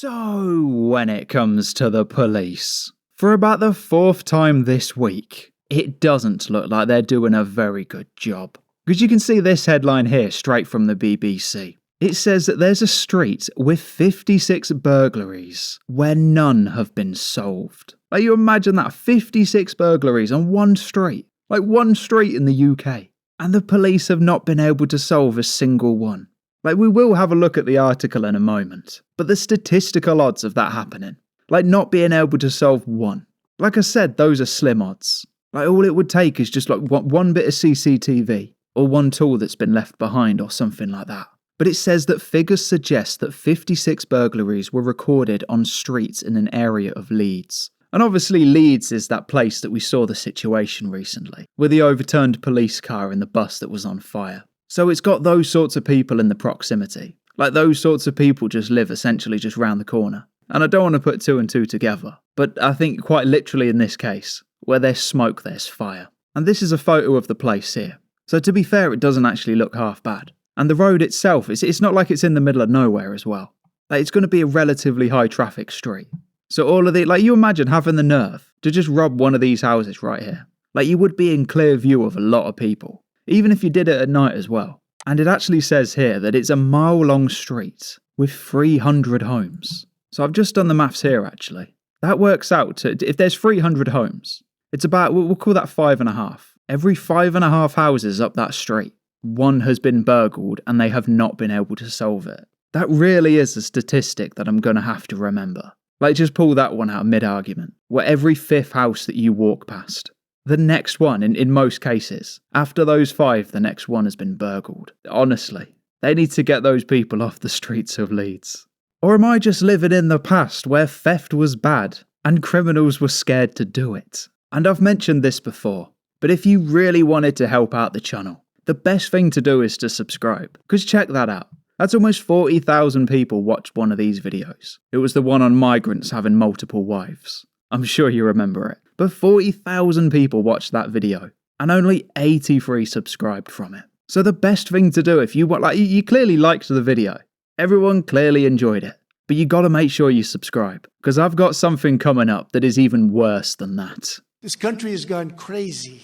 So when it comes to the police, for about the 4th time this week, it doesn't look like they're doing a very good job. Because you can see this headline here straight from the BBC. It says that there's a street with 56 burglaries where none have been solved. Like, you imagine that, 56 burglaries on one street. Like, one street in the UK. And the police have not been able to solve a single one. Like, we will have a look at the article in a moment, but the statistical odds of that happening, like not being able to solve one. Like I said, those are slim odds. Like, all it would take is just like one bit of CCTV, or one tool that's been left behind, or something like that. But it says that figures suggest that 56 burglaries were recorded on streets in an area of Leeds. And obviously Leeds is that place that we saw the situation recently, with the overturned police car and the bus that was on fire. So it's got those sorts of people in the proximity. Like, those sorts of people just live essentially just round the corner. And I don't want to put 2 and 2 together, but I think quite literally in this case, where there's smoke, there's fire. And this is a photo of the place here. So to be fair, it doesn't actually look half bad. And the road itself, it's not like it's in the middle of nowhere as well. Like, it's going to be a relatively high traffic street. So all of the, like, you imagine having the nerve to just rob one of these houses right here. Like, you would be in clear view of a lot of people. Even if you did it at night as well. And it actually says here that it's a mile-long street with 300 homes. So I've just done the maths here, actually. That works out to, if there's 300 homes, it's about, we'll call that 5.5. Every 5.5 houses up that street, one has been burgled and they have not been able to solve it. That really is a statistic that I'm going to have to remember. Like, just pull that one out mid-argument, where every 5th house that you walk past, the next one, in most cases, after those 5, the next one has been burgled. Honestly, they need to get those people off the streets of Leeds. Or am I just living in the past where theft was bad and criminals were scared to do it? And I've mentioned this before, but if you really wanted to help out the channel, the best thing to do is to subscribe. Because check that out. That's almost 40,000 people watched one of these videos. It was the one on migrants having multiple wives. I'm sure you remember it. But 40,000 people watched that video, and only 83 subscribed from it. So the best thing to do if you want, like, you clearly liked the video. Everyone clearly enjoyed it. But you gotta make sure you subscribe, because I've got something coming up that is even worse than that. This country has gone crazy.